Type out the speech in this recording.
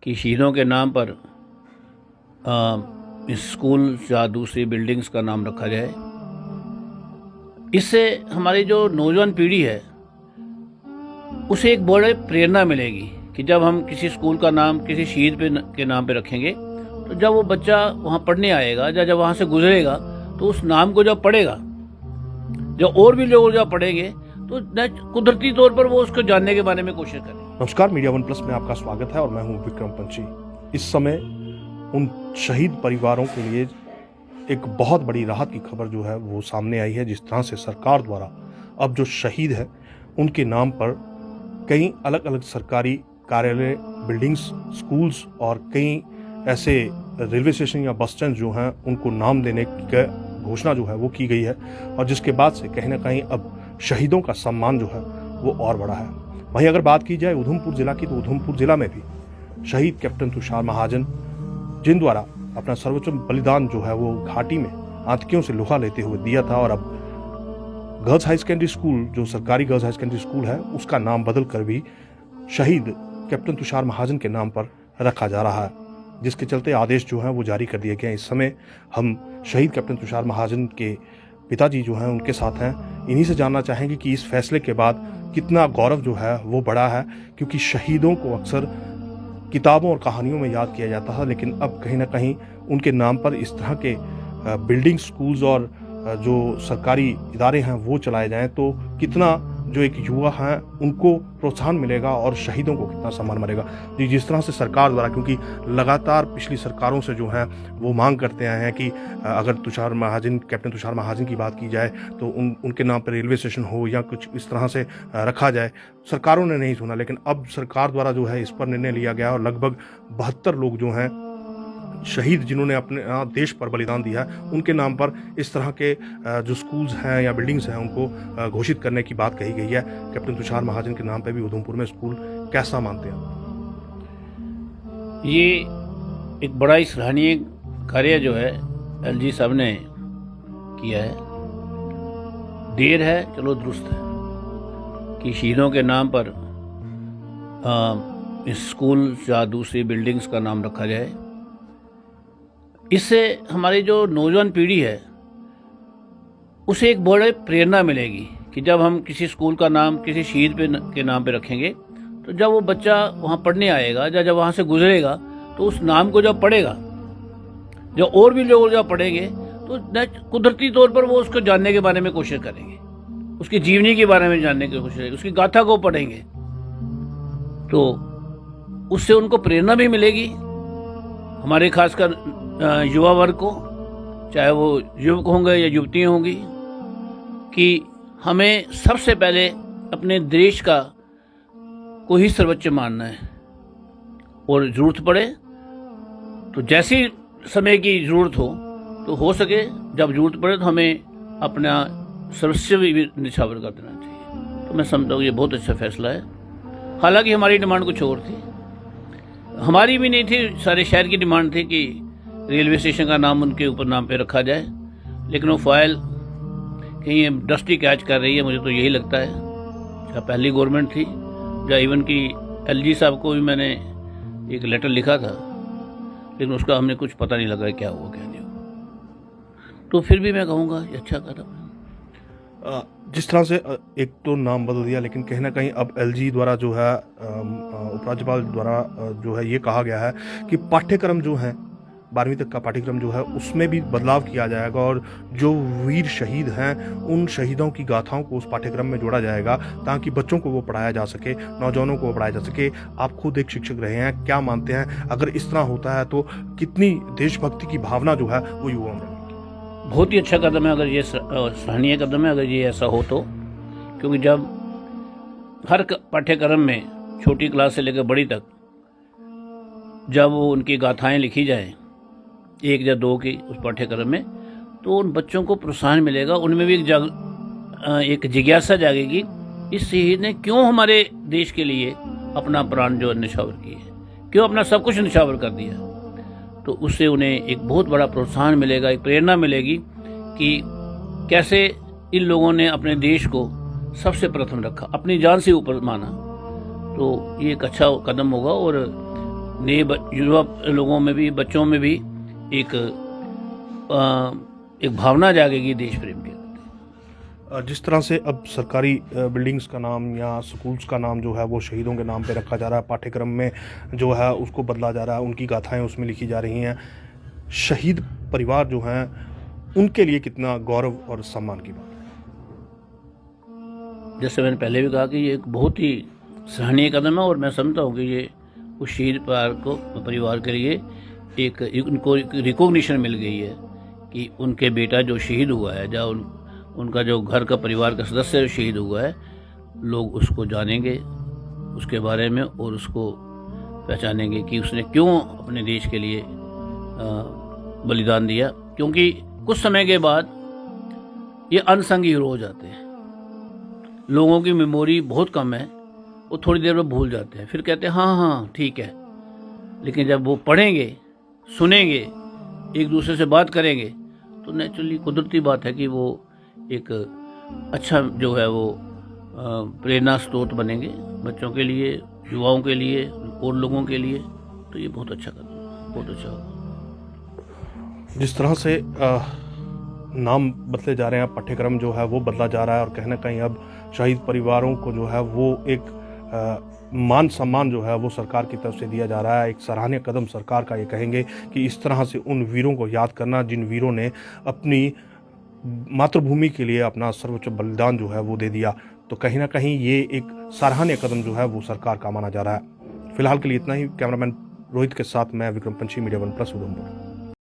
कि शहीदों के नाम पर इस स्कूल या दूसरी बिल्डिंग्स का नाम रखा जाए। इससे हमारी जो नौजवान पीढ़ी है उसे एक बड़ी प्रेरणा मिलेगी कि जब हम किसी स्कूल का नाम किसी शहीद के नाम पे रखेंगे तो जब वो बच्चा वहाँ पढ़ने आएगा या जब वहाँ से गुजरेगा तो उस नाम को जब पढ़ेगा, जब और भी लोग जब पढ़ेंगे तो कुदरती तौर पर वो उसको जानने के बारे में कोशिश करें। नमस्कार, मीडिया वन प्लस में आपका स्वागत है और मैं हूं विक्रम पंची। इस समय उन शहीद परिवारों के लिए एक बहुत बड़ी राहत की खबर जो है वो सामने आई है। जिस तरह से सरकार द्वारा अब जो शहीद है उनके नाम पर कई अलग अलग सरकारी कार्यालय, बिल्डिंग्स, स्कूल्स और कई ऐसे रेलवे स्टेशन या बस स्टैंड जो हैं उनको नाम देने की घोषणा जो है वो की गई है, और जिसके बाद से कहीं ना कहीं अब शहीदों का सम्मान जो है वो और बढ़ा है। वहीं अगर बात की जाए उधमपुर जिला की, तो उधमपुर जिला में भी शहीद कैप्टन तुषार महाजन, जिन द्वारा अपना सर्वोच्च बलिदान जो है वो घाटी में आतंकियों से लोहा लेते हुए दिया था, और अब गर्ल्स हाई सेकेंडरी स्कूल जो सरकारी गर्ल्स हाई सेकेंडरी स्कूल है उसका नाम बदल कर भी शहीद कैप्टन तुषार महाजन के नाम पर रखा जा रहा है, जिसके चलते आदेश जो हैं वो जारी कर दिए गए हैं। इस समय हम शहीद कैप्टन तुषार महाजन के पिताजी जो हैं उनके साथ हैं। इन्हीं से जानना चाहेंगे कि इस फैसले के बाद कितना गौरव जो है वो बढ़ा है, क्योंकि शहीदों को अक्सर किताबों और कहानियों में याद किया जाता है, लेकिन अब कहीं ना कहीं उनके नाम पर इस तरह के बिल्डिंग, स्कूल्स और जो सरकारी इदारे हैं वो चलाए जाएं तो कितना जो एक युवा हैं उनको प्रोत्साहन मिलेगा और शहीदों को कितना सम्मान मिलेगा। जी, जिस तरह से सरकार द्वारा, क्योंकि लगातार पिछली सरकारों से जो है वो मांग करते आए हैं कि अगर तुषार महाजन, कैप्टन तुषार महाजन की बात की जाए तो उनके नाम पर रेलवे स्टेशन हो या कुछ इस तरह से रखा जाए, सरकारों ने नहीं सुना। लेकिन अब सरकार द्वारा जो है इस पर निर्णय लिया गया और लगभग 72 लोग जो हैं शहीद जिन्होंने अपने देश पर बलिदान दिया है उनके नाम पर इस तरह के जो स्कूल्स हैं या बिल्डिंग्स हैं उनको घोषित करने की बात कही गई है। कैप्टन तुषार महाजन के नाम पे भी उधमपुर में स्कूल कैसा मानते हैं? ये एक बड़ा ही सराहनीय कार्य जो है एलजी साहब ने किया है। देर है चलो दुरुस्त है कि शहीदों के नाम पर इस स्कूल या दूसरी बिल्डिंग्स का नाम रखा जाए। इससे हमारी जो नौजवान पीढ़ी है उसे एक बड़ी प्रेरणा मिलेगी कि जब हम किसी स्कूल का नाम किसी शहीद के नाम पे रखेंगे तो जब वो बच्चा वहाँ पढ़ने आएगा या जब वहाँ से गुजरेगा तो उस नाम को जब पढ़ेगा, जब और भी लोग जब पढ़ेंगे तो कुदरती तौर पर वो उसको जानने के बारे में कोशिश करेंगे, उसकी जीवनी के बारे में जानने की कोशिश करेंगे, उसकी गाथा को पढ़ेंगे तो उससे उनको प्रेरणा भी मिलेगी। हमारे खासकर युवा वर्ग को, चाहे वो युवक होंगे या युवतियाँ होंगी, कि हमें सबसे पहले अपने देश का को ही सर्वोच्च मानना है, और ज़रूरत पड़े तो जैसी समय की ज़रूरत हो सके जब ज़रूरत पड़े तो हमें अपना सर्वस्व भी निछावर कर देना चाहिए। तो मैं समझता हूँ ये बहुत अच्छा फैसला है। हालांकि हमारी डिमांड कुछ और थी, हमारी भी नहीं थी, सारे शहर की डिमांड थी कि रेलवे स्टेशन का नाम उनके ऊपर नाम पे रखा जाए, लेकिन वो फाइल कहीं डस्टी कैच कर रही है, मुझे तो यही लगता है। चाहे पहली गवर्नमेंट थी या इवन की एलजी साहब को भी मैंने एक लेटर लिखा था, लेकिन उसका हमने कुछ पता नहीं लगा क्या हुआ क्या नहीं हुआ। तो फिर भी मैं कहूँगा ये अच्छा कदम है। जिस तरह से एक तो नाम बदल दिया, लेकिन कहीं ना कहीं अब एलजी द्वारा जो है, उपराज्यपाल द्वारा जो है ये कहा गया है कि पाठ्यक्रम जो है 12वीं तक का पाठ्यक्रम जो है उसमें भी बदलाव किया जाएगा, और जो वीर शहीद हैं उन शहीदों की गाथाओं को उस पाठ्यक्रम में जोड़ा जाएगा ताकि बच्चों को वो पढ़ाया जा सके, नौजवानों को वो पढ़ाया जा सके। आप खुद एक शिक्षक रहे हैं, क्या मानते हैं अगर इस तरह होता है तो कितनी देशभक्ति की भावना जो है वो युवाओं में? बहुत ही अच्छा कदम है, अगर ये सराहनीय कदम है अगर ये ऐसा हो तो, क्योंकि जब हर पाठ्यक्रम में छोटी क्लास से लेकर बड़ी तक जब वो उनकी गाथाएं लिखी जाएं 1 या 2 की उस पाठ्यक्रम में, तो उन बच्चों को प्रोत्साहन मिलेगा, उनमें भी एक जिज्ञासा जागेगी इस शहीद ने क्यों हमारे देश के लिए अपना प्राण जो निछावर किए, क्यों अपना सब कुछ निछावर कर दिया। तो उससे उन्हें एक बहुत बड़ा प्रोत्साहन मिलेगा, एक प्रेरणा मिलेगी कि कैसे इन लोगों ने अपने देश को सबसे प्रथम रखा, अपनी जान से ऊपर माना। तो ये एक अच्छा कदम होगा और नए युवा लोगों में भी, बच्चों में भी एक भावना जागेगी देश प्रेम के। जिस तरह से अब सरकारी बिल्डिंग्स का नाम या स्कूल्स का नाम जो है वो शहीदों के नाम पे रखा जा रहा है, पाठ्यक्रम में जो है उसको बदला जा रहा है, उनकी गाथाएं उसमें लिखी जा रही हैं, शहीद परिवार जो हैं उनके लिए कितना गौरव और सम्मान की बात है। जैसे मैंने पहले भी कहा कि ये एक बहुत ही सराहनीय कदम है और मैं समझता हूँ कि ये उस शहीद परिवार के लिए एक उनको रिकॉग्निशन मिल गई है कि उनके बेटा जो शहीद हुआ है, या उनका जो घर का परिवार का सदस्य शहीद हुआ है, लोग उसको जानेंगे उसके बारे में और उसको पहचानेंगे कि उसने क्यों अपने देश के लिए बलिदान दिया। क्योंकि कुछ समय के बाद ये अनसंग हीरो हो जाते हैं, लोगों की मेमोरी बहुत कम है, वो थोड़ी देर में भूल जाते हैं, फिर कहते हैं हाँ हाँ ठीक है। लेकिन जब वो पढ़ेंगे, सुनेंगे, एक दूसरे से बात करेंगे, तो नेचुरली कुदरती बात है कि वो एक अच्छा जो है वो प्रेरणा स्रोत बनेंगे बच्चों के लिए, युवाओं के लिए और लोगों के लिए। तो ये बहुत अच्छा कदम, बहुत अच्छा होगा। जिस तरह से नाम बदले जा रहे हैं, पाठ्यक्रम जो है वो बदला जा रहा है और कहीं ना कहीं अब शहीद परिवारों को जो है वो एक मान सम्मान जो है वो सरकार की तरफ से दिया जा रहा है। एक सराहनीय कदम सरकार का ये कहेंगे कि इस तरह से उन वीरों को याद करना जिन वीरों ने अपनी मातृभूमि के लिए अपना सर्वोच्च बलिदान जो है वो दे दिया। तो कहीं ना कहीं ये एक सराहनीय कदम जो है वो सरकार का माना जा रहा है। फिलहाल के लिए इतना ही। कैमरामैन रोहित के साथ मैं विक्रम पंछी, मीडिया 1+ उधमपुर।